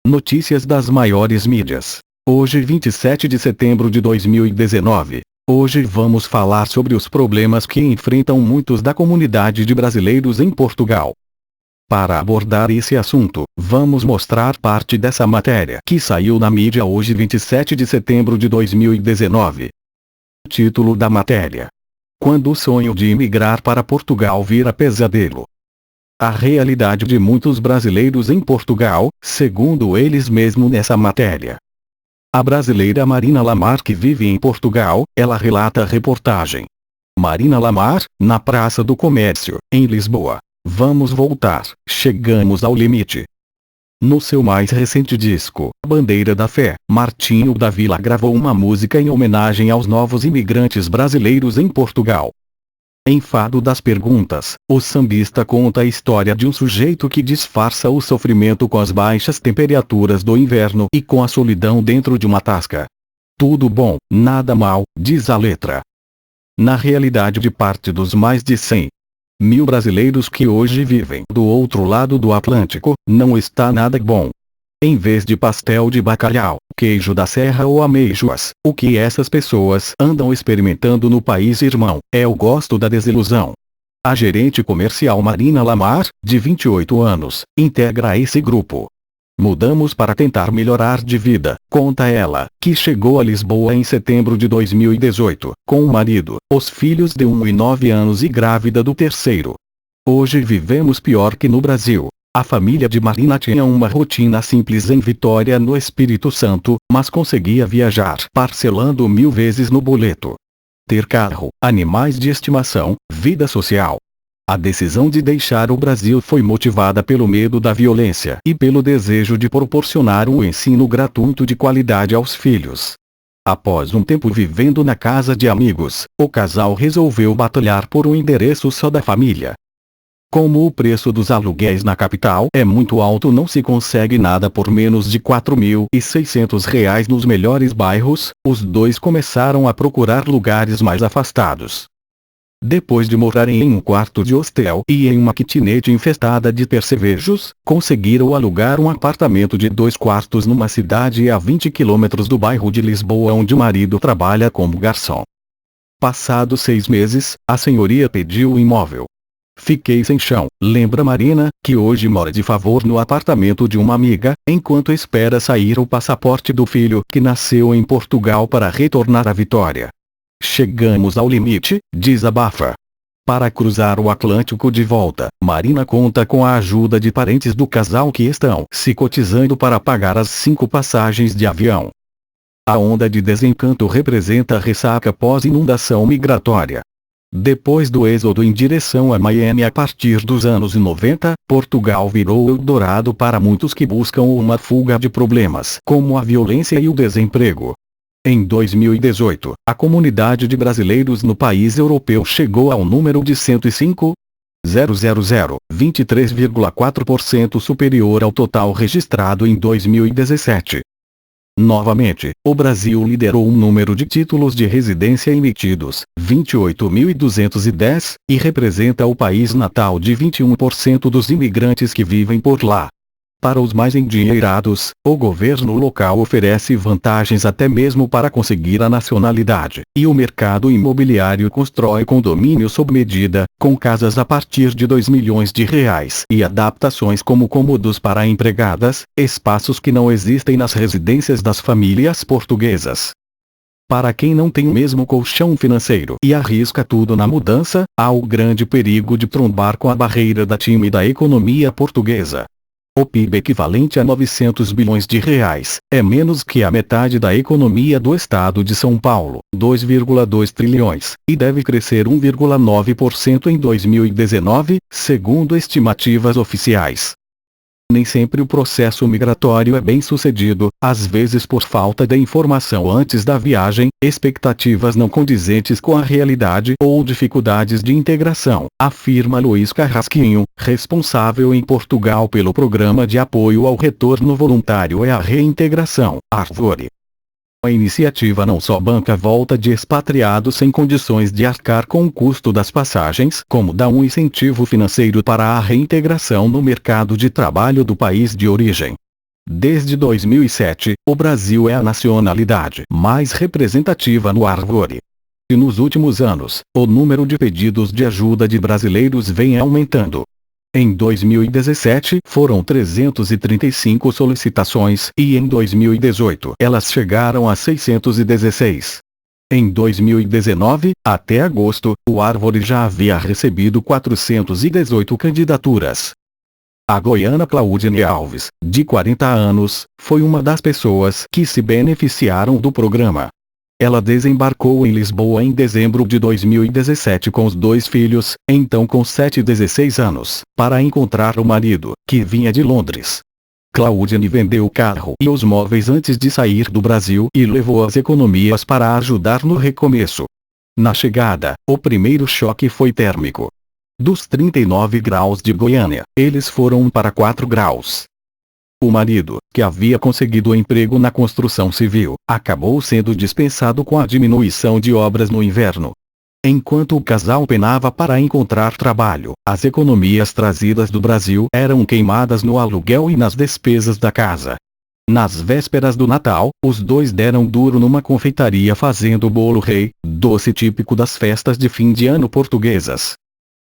Notícias das maiores mídias. Hoje 27 de setembro de 2019. Hoje vamos falar sobre os problemas que enfrentam muitos da comunidade de brasileiros em Portugal. Para abordar esse assunto, vamos mostrar parte dessa matéria que saiu na mídia hoje 27 de setembro de 2019. Título da matéria: Quando o sonho de imigrar para Portugal vira pesadelo. A realidade de muitos brasileiros em Portugal, segundo eles mesmos nessa matéria. A brasileira Marina Lamar, que vive em Portugal, ela relata a reportagem. Marina Lamar, na Praça do Comércio, em Lisboa. Vamos voltar, chegamos ao limite. No seu mais recente disco, Bandeira da Fé, Martinho da Vila gravou uma música em homenagem aos novos imigrantes brasileiros em Portugal. Em Fado das Perguntas, o sambista conta a história de um sujeito que disfarça o sofrimento com as baixas temperaturas do inverno e com a solidão dentro de uma tasca. Tudo bom, nada mal, diz a letra. Na realidade de parte dos mais de 100.000 brasileiros que hoje vivem do outro lado do Atlântico, não está nada bom. Em vez de pastel de bacalhau, queijo da serra ou ameijoas, o que essas pessoas andam experimentando no país irmão, é o gosto da desilusão. A gerente comercial Marina Lamar, de 28 anos, integra esse grupo. Mudamos para tentar melhorar de vida, conta ela, que chegou a Lisboa em setembro de 2018, com o marido, os filhos de 1 e 9 anos e grávida do terceiro. Hoje vivemos pior que no Brasil. A família de Marina tinha uma rotina simples em Vitória no Espírito Santo, mas conseguia viajar parcelando 1000 vezes no boleto. Ter carro, animais de estimação, vida social. A decisão de deixar o Brasil foi motivada pelo medo da violência e pelo desejo de proporcionar um ensino gratuito de qualidade aos filhos. Após um tempo vivendo na casa de amigos, o casal resolveu batalhar por um endereço só da família. Como o preço dos aluguéis na capital é muito alto, não se consegue nada por menos de R$ 4.600 nos melhores bairros, os dois começaram a procurar lugares mais afastados. Depois de morarem em um quarto de hostel e em uma kitnet infestada de percevejos, conseguiram alugar um apartamento de 2 quartos numa cidade a 20 quilômetros do bairro de Lisboa, onde o marido trabalha como garçom. Passados 6 meses, a senhoria pediu o imóvel. Fiquei sem chão, lembra Marina, que hoje mora de favor no apartamento de uma amiga, enquanto espera sair o passaporte do filho que nasceu em Portugal para retornar à Vitória. Chegamos ao limite, desabafa. Para cruzar o Atlântico de volta, Marina conta com a ajuda de parentes do casal que estão se cotizando para pagar as 5 passagens de avião. A onda de desencanto representa a ressaca pós-inundação migratória. Depois do êxodo em direção a Miami a partir dos anos 90, Portugal virou Eldorado para muitos que buscam uma fuga de problemas como a violência e o desemprego. Em 2018, a comunidade de brasileiros no país europeu chegou ao número de 105.000, 23,4% superior ao total registrado em 2017. Novamente, o Brasil liderou o número de títulos de residência emitidos, 28.210, e representa o país natal de 21% dos imigrantes que vivem por lá. Para os mais endinheirados, o governo local oferece vantagens até mesmo para conseguir a nacionalidade, e o mercado imobiliário constrói condomínios sob medida, com casas a partir de R$ 2 milhões e adaptações como cômodos para empregadas, espaços que não existem nas residências das famílias portuguesas. Para quem não tem o mesmo colchão financeiro e arrisca tudo na mudança, há o grande perigo de trombar com a barreira da tímida economia portuguesa. O PIB equivalente a R$ 900 bilhões, é menos que a metade da economia do estado de São Paulo, 2,2 trilhões, e deve crescer 1,9% em 2019, segundo estimativas oficiais. Nem sempre o processo migratório é bem sucedido, às vezes por falta de informação antes da viagem, expectativas não condizentes com a realidade ou dificuldades de integração, afirma Luís Carrasquinho, responsável em Portugal pelo Programa de Apoio ao Retorno Voluntário e à Reintegração, Arvore. A iniciativa não só banca a volta de expatriados sem condições de arcar com o custo das passagens, como dá um incentivo financeiro para a reintegração no mercado de trabalho do país de origem. Desde 2007, o Brasil é a nacionalidade mais representativa no Arvore. E nos últimos anos, o número de pedidos de ajuda de brasileiros vem aumentando. Em 2017 foram 335 solicitações e em 2018 elas chegaram a 616. Em 2019, até agosto, o Arvore já havia recebido 418 candidaturas. A goiana Claudine Alves, de 40 anos, foi uma das pessoas que se beneficiaram do programa. Ela desembarcou em Lisboa em dezembro de 2017 com os 2 filhos, então com 7 e 16 anos, para encontrar o marido, que vinha de Londres. Claudine vendeu o carro e os móveis antes de sair do Brasil e levou as economias para ajudar no recomeço. Na chegada, o primeiro choque foi térmico. Dos 39 graus de Goiânia, eles foram para 4 graus. O marido, que havia conseguido emprego na construção civil, acabou sendo dispensado com a diminuição de obras no inverno. Enquanto o casal penava para encontrar trabalho, as economias trazidas do Brasil eram queimadas no aluguel e nas despesas da casa. Nas vésperas do Natal, os 2 deram duro numa confeitaria fazendo bolo rei, doce típico das festas de fim de ano portuguesas.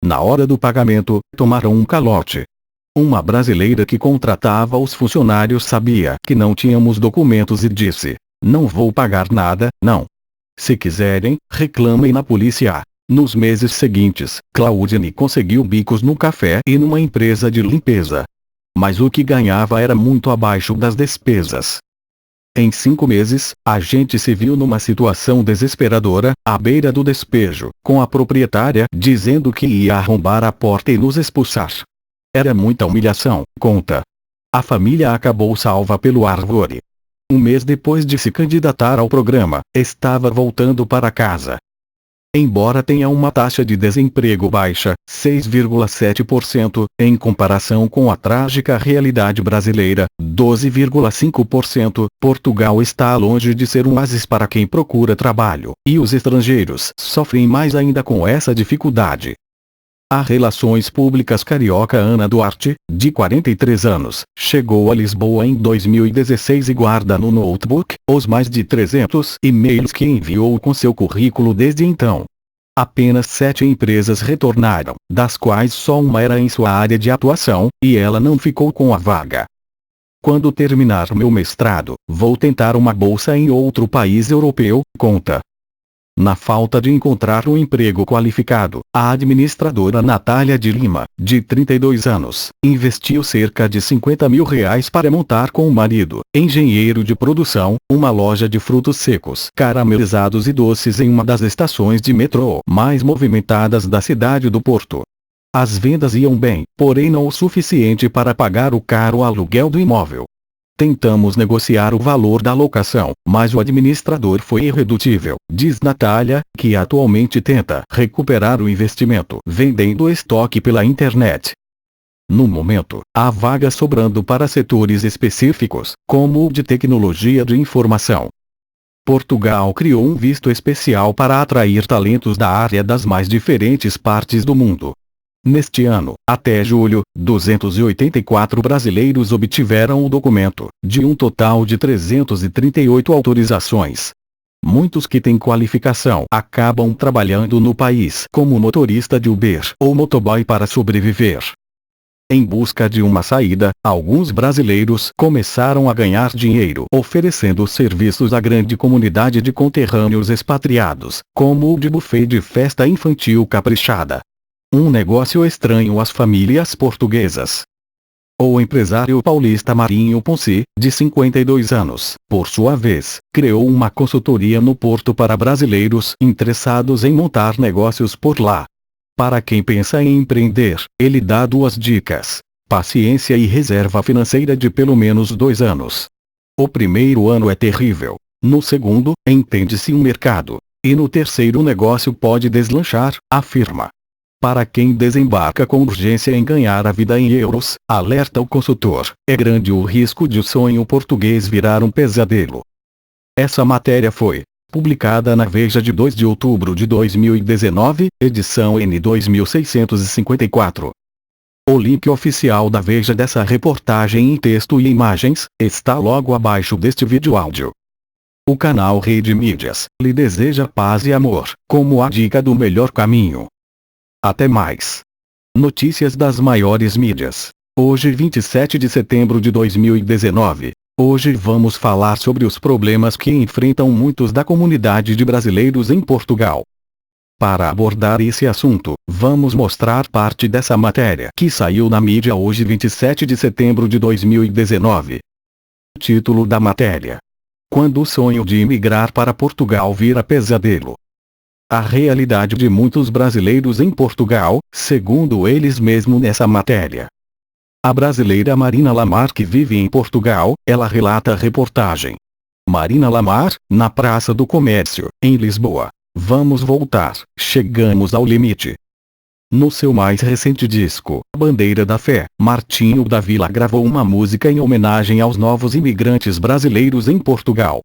Na hora do pagamento, tomaram um calote. Uma brasileira que contratava os funcionários sabia que não tínhamos documentos e disse: "Não vou pagar nada, não. Se quiserem, reclamem na polícia." Nos meses seguintes, Claudine conseguiu bicos no café e numa empresa de limpeza. Mas o que ganhava era muito abaixo das despesas. Em 5 meses, a gente se viu numa situação desesperadora, à beira do despejo, com a proprietária dizendo que ia arrombar a porta e nos expulsar. Era muita humilhação, conta. A família acabou salva pelo Arvore. Um mês depois de se candidatar ao programa, estava voltando para casa. Embora tenha uma taxa de desemprego baixa, 6,7%, em comparação com a trágica realidade brasileira, 12,5%, Portugal está longe de ser um oásis para quem procura trabalho, e os estrangeiros sofrem mais ainda com essa dificuldade. A Relações Públicas carioca Ana Duarte, de 43 anos, chegou a Lisboa em 2016 e guarda no notebook os mais de 300 e-mails que enviou com seu currículo desde então. Apenas 7 empresas retornaram, das quais só uma era em sua área de atuação, e ela não ficou com a vaga. Quando terminar meu mestrado, vou tentar uma bolsa em outro país europeu, conta. Na falta de encontrar um emprego qualificado, a administradora Natália de Lima, de 32 anos, investiu cerca de R$50 mil para montar com o marido, engenheiro de produção, uma loja de frutos secos, caramelizados e doces em uma das estações de metrô mais movimentadas da cidade do Porto. As vendas iam bem, porém não o suficiente para pagar o caro aluguel do imóvel. Tentamos negociar o valor da locação, mas o administrador foi irredutível, diz Natália, que atualmente tenta recuperar o investimento vendendo estoque pela internet. No momento, há vagas sobrando para setores específicos, como o de tecnologia de informação. Portugal criou um visto especial para atrair talentos da área das mais diferentes partes do mundo. Neste ano, até julho, 284 brasileiros obtiveram o documento, de um total de 338 autorizações. Muitos que têm qualificação acabam trabalhando no país como motorista de Uber ou motoboy para sobreviver. Em busca de uma saída, alguns brasileiros começaram a ganhar dinheiro oferecendo serviços à grande comunidade de conterrâneos expatriados, como o de buffet de festa infantil caprichada. Um negócio estranho às famílias portuguesas. O empresário paulista Marinho Ponce, de 52 anos, por sua vez, criou uma consultoria no Porto para brasileiros interessados em montar negócios por lá. Para quem pensa em empreender, ele dá 2 dicas: paciência e reserva financeira de pelo menos 2 anos. O primeiro ano é terrível. No segundo, entende-se um mercado. E no terceiro o negócio pode deslanchar, afirma. Para quem desembarca com urgência em ganhar a vida em euros, alerta o consultor, é grande o risco de o sonho português virar um pesadelo. Essa matéria foi publicada na Veja de 2 de outubro de 2019, edição N 2654. O link oficial da Veja dessa reportagem em texto e imagens, está logo abaixo deste vídeo áudio. O canal Rede Mídias lhe deseja paz e amor, como a dica do melhor caminho. Até mais. Notícias das maiores mídias. Hoje 27 de setembro de 2019. Hoje vamos falar sobre os problemas que enfrentam muitos da comunidade de brasileiros em Portugal. Para abordar esse assunto, vamos mostrar parte dessa matéria que saiu na mídia hoje 27 de setembro de 2019. Título da matéria: Quando o sonho de imigrar para Portugal vira pesadelo. A realidade de muitos brasileiros em Portugal, segundo eles mesmos nessa matéria. A brasileira Marina Lamar, que vive em Portugal, ela relata a reportagem. Marina Lamar, na Praça do Comércio, em Lisboa. Vamos voltar, chegamos ao limite. No seu mais recente disco, Bandeira da Fé, Martinho da Vila gravou uma música em homenagem aos novos imigrantes brasileiros em Portugal.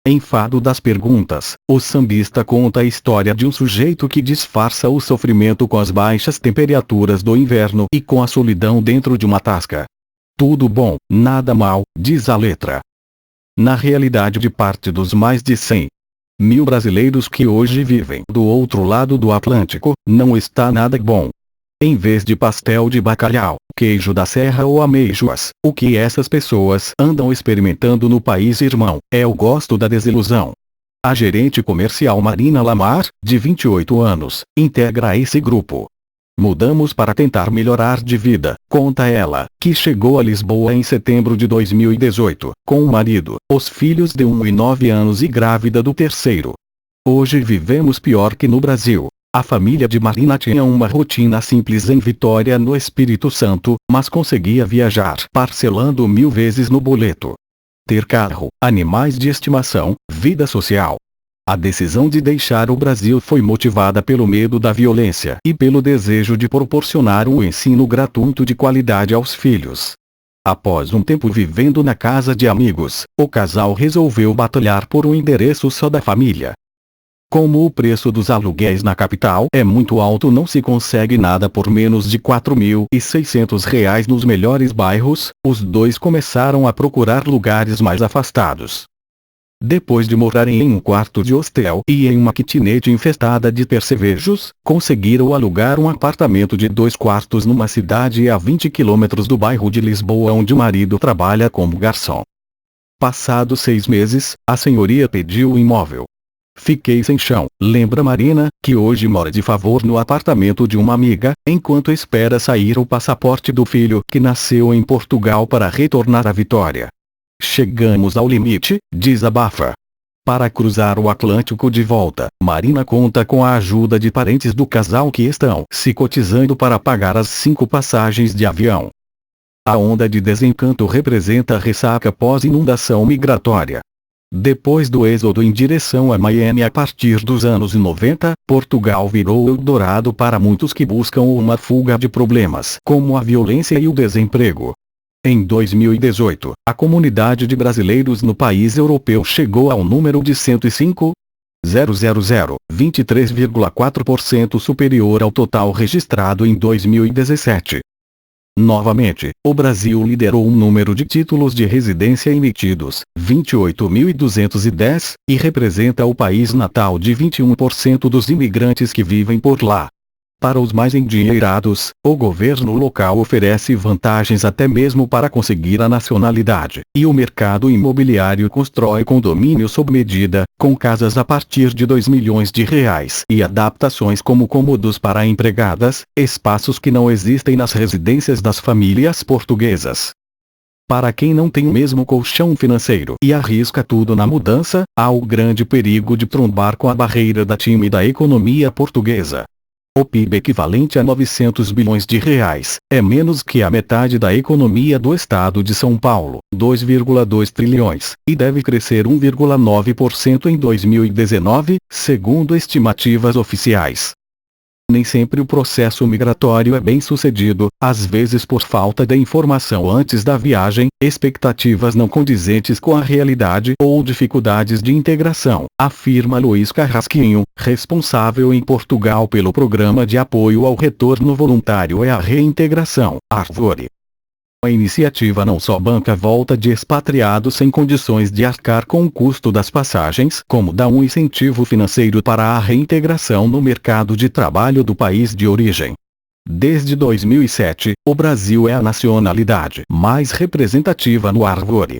Em Fado das Perguntas, o sambista conta a história de um sujeito que disfarça o sofrimento com as baixas temperaturas do inverno e com a solidão dentro de uma tasca. Tudo bom, nada mal, diz a letra. Na realidade de parte dos mais de 100.000 brasileiros que hoje vivem do outro lado do Atlântico, não está nada bom. Em vez de pastel de bacalhau, queijo da serra ou ameijoas, o que essas pessoas andam experimentando no país irmão, é o gosto da desilusão. A gerente comercial Marina Lamar, de 28 anos, integra esse grupo. Mudamos para tentar melhorar de vida, conta ela, que chegou a Lisboa em setembro de 2018, com o marido, os filhos de 1 e 9 anos e grávida do terceiro. Hoje vivemos pior que no Brasil. A família de Marina tinha uma rotina simples em Vitória no Espírito Santo, mas conseguia viajar parcelando 1000 vezes no boleto. Ter carro, animais de estimação, vida social. A decisão de deixar o Brasil foi motivada pelo medo da violência e pelo desejo de proporcionar um ensino gratuito de qualidade aos filhos. Após um tempo vivendo na casa de amigos, o casal resolveu batalhar por um endereço só da família. Como o preço dos aluguéis na capital é muito alto, não se consegue nada por menos de R$ 4.600 nos melhores bairros, os dois começaram a procurar lugares mais afastados. Depois de morarem em um quarto de hostel e em uma kitnet infestada de percevejos, conseguiram alugar um apartamento de 2 quartos numa cidade a 20 quilômetros do bairro de Lisboa, onde o marido trabalha como garçom. Passados 6 meses, a senhoria pediu o imóvel. Fiquei sem chão, lembra Marina, que hoje mora de favor no apartamento de uma amiga, enquanto espera sair o passaporte do filho que nasceu em Portugal para retornar à Vitória. Chegamos ao limite, desabafa. Para cruzar o Atlântico de volta, Marina conta com a ajuda de parentes do casal que estão se cotizando para pagar as 5 passagens de avião. A onda de desencanto representa a ressaca pós-inundação migratória. Depois do êxodo em direção a Miami a partir dos anos 90, Portugal virou Eldorado para muitos que buscam uma fuga de problemas como a violência e o desemprego. Em 2018, a comunidade de brasileiros no país europeu chegou ao número de 105.000, 23,4% superior ao total registrado em 2017. Novamente, o Brasil liderou o número de títulos de residência emitidos, 28.210, e representa o país natal de 21% dos imigrantes que vivem por lá. Para os mais endinheirados, o governo local oferece vantagens até mesmo para conseguir a nacionalidade, e o mercado imobiliário constrói condomínios sob medida, com casas a partir de R$ 2 milhões e adaptações como cômodos para empregadas, espaços que não existem nas residências das famílias portuguesas. Para quem não tem o mesmo colchão financeiro e arrisca tudo na mudança, há o grande perigo de trombar com a barreira da tímida economia portuguesa. O PIB equivalente a 900 bilhões de reais, é menos que a metade da economia do estado de São Paulo, 2,2 trilhões, e deve crescer 1,9% em 2019, segundo estimativas oficiais. Nem sempre o processo migratório é bem sucedido, às vezes por falta de informação antes da viagem, expectativas não condizentes com a realidade ou dificuldades de integração, afirma Luiz Carrasquinho, responsável em Portugal pelo Programa de Apoio ao Retorno Voluntário e à Reintegração, Arvore. A iniciativa não só banca a volta de expatriados sem condições de arcar com o custo das passagens, como dá um incentivo financeiro para a reintegração no mercado de trabalho do país de origem. Desde 2007, o Brasil é a nacionalidade mais representativa no Arvore.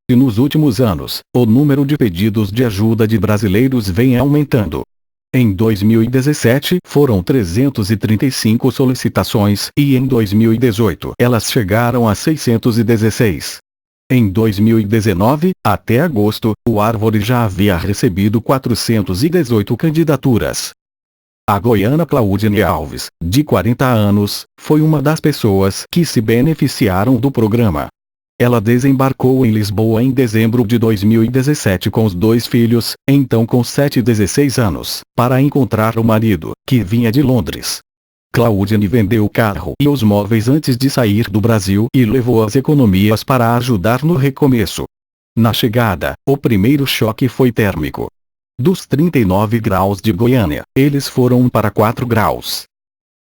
E nos últimos anos, o número de pedidos de ajuda de brasileiros vem aumentando. Em 2017 foram 335 solicitações e em 2018 elas chegaram a 616. Em 2019, até agosto, o Arvore já havia recebido 418 candidaturas. A goiana Claudine Alves, de 40 anos, foi uma das pessoas que se beneficiaram do programa. Ela desembarcou em Lisboa em dezembro de 2017 com os 2 filhos, então com 7 e 16 anos, para encontrar o marido, que vinha de Londres. Claudine vendeu o carro e os móveis antes de sair do Brasil e levou as economias para ajudar no recomeço. Na chegada, o primeiro choque foi térmico. Dos 39 graus de Goiânia, eles foram para 4 graus.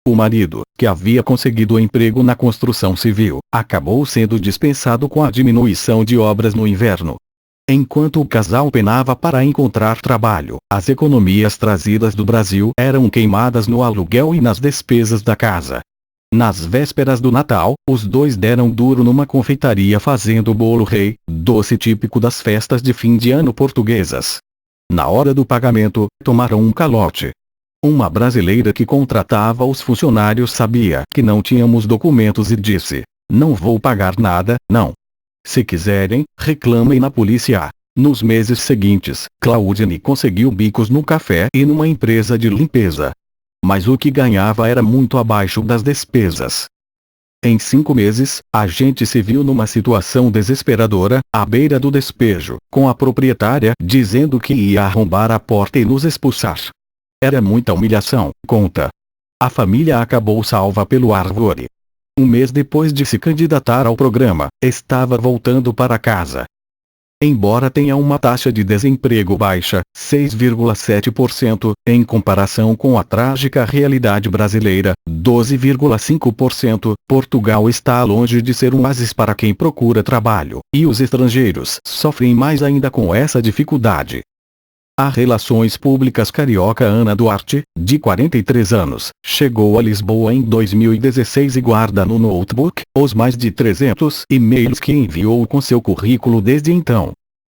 O marido, que havia conseguido emprego na construção civil, acabou sendo dispensado com a diminuição de obras no inverno. Enquanto o casal penava para encontrar trabalho, as economias trazidas do Brasil eram queimadas no aluguel e nas despesas da casa. Nas vésperas do Natal, os 2 deram duro numa confeitaria fazendo bolo rei, doce típico das festas de fim de ano portuguesas. Na hora do pagamento, tomaram um calote. Uma brasileira que contratava os funcionários sabia que não tínhamos documentos e disse: "Não vou pagar nada, não. Se quiserem, reclamem na polícia." Nos meses seguintes, Claudine conseguiu bicos no café e numa empresa de limpeza. Mas o que ganhava era muito abaixo das despesas. Em 5 meses, a gente se viu numa situação desesperadora, à beira do despejo, com a proprietária dizendo que ia arrombar a porta e nos expulsar. Era muita humilhação, conta. A família acabou salva pelo Arvore. Um mês depois de se candidatar ao programa, estava voltando para casa. Embora tenha uma taxa de desemprego baixa, 6,7%, em comparação com a trágica realidade brasileira, 12,5%, Portugal está longe de ser um oásis para quem procura trabalho, e os estrangeiros sofrem mais ainda com essa dificuldade. A Relações Públicas carioca Ana Duarte, de 43 anos, chegou a Lisboa em 2016 e guarda no notebook os mais de 300 e-mails que enviou com seu currículo desde então.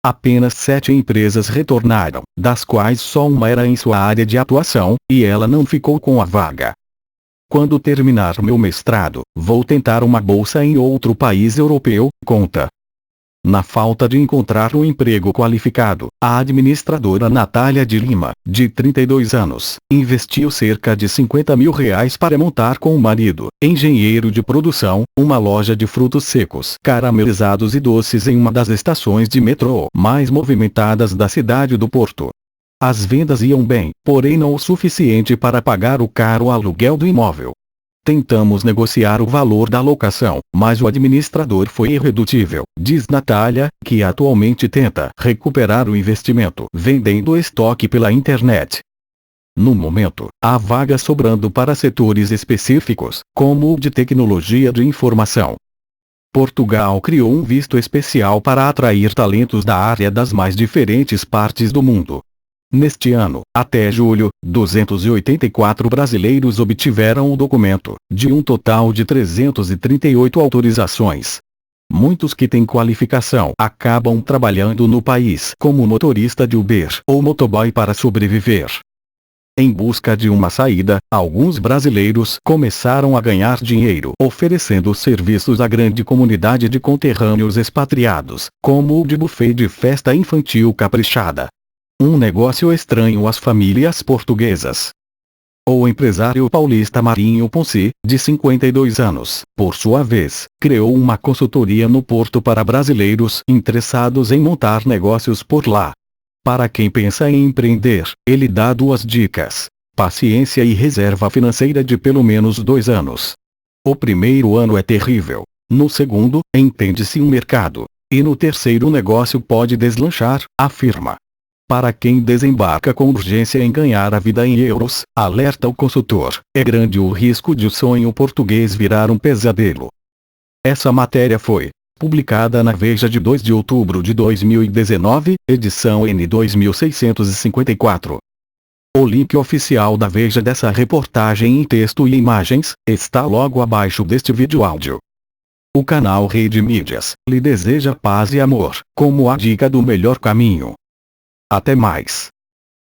Apenas 7 empresas retornaram, das quais só uma era em sua área de atuação, e ela não ficou com a vaga. Quando terminar meu mestrado, vou tentar uma bolsa em outro país europeu, conta. Na falta de encontrar um emprego qualificado, a administradora Natália de Lima, de 32 anos, investiu cerca de R$50 mil para montar com o marido, engenheiro de produção, uma loja de frutos secos, caramelizados e doces em uma das estações de metrô mais movimentadas da cidade do Porto. As vendas iam bem, porém não o suficiente para pagar o caro aluguel do imóvel. Tentamos negociar o valor da locação, mas o administrador foi irredutível, diz Natália, que atualmente tenta recuperar o investimento vendendo estoque pela internet. No momento, há vagas sobrando para setores específicos, como o de tecnologia de informação. Portugal criou um visto especial para atrair talentos da área das mais diferentes partes do mundo. Neste ano, até julho, 284 brasileiros obtiveram o documento, de um total de 338 autorizações. Muitos que têm qualificação acabam trabalhando no país como motorista de Uber ou motoboy para sobreviver. Em busca de uma saída, alguns brasileiros começaram a ganhar dinheiro oferecendo serviços à grande comunidade de conterrâneos expatriados, como o de buffet de festa infantil caprichada. Um negócio estranho às famílias portuguesas. O empresário paulista Marinho Ponce, de 52 anos, por sua vez, criou uma consultoria no Porto para brasileiros interessados em montar negócios por lá. Para quem pensa em empreender, ele dá 2 dicas. paciência e reserva financeira de pelo menos 2 anos. O primeiro ano é terrível. No segundo, entende-se um mercado. E no terceiro o negócio pode deslanchar, afirma. Para quem desembarca com urgência em ganhar a vida em euros, alerta o consultor, é grande o risco de o sonho português virar um pesadelo. Essa matéria foi publicada na Veja de 2 de outubro de 2019, edição N 2654. O link oficial da Veja dessa reportagem em texto e imagens, está logo abaixo deste vídeo áudio. O canal Rede Mídias lhe deseja paz e amor, como a dica do melhor caminho. Até mais.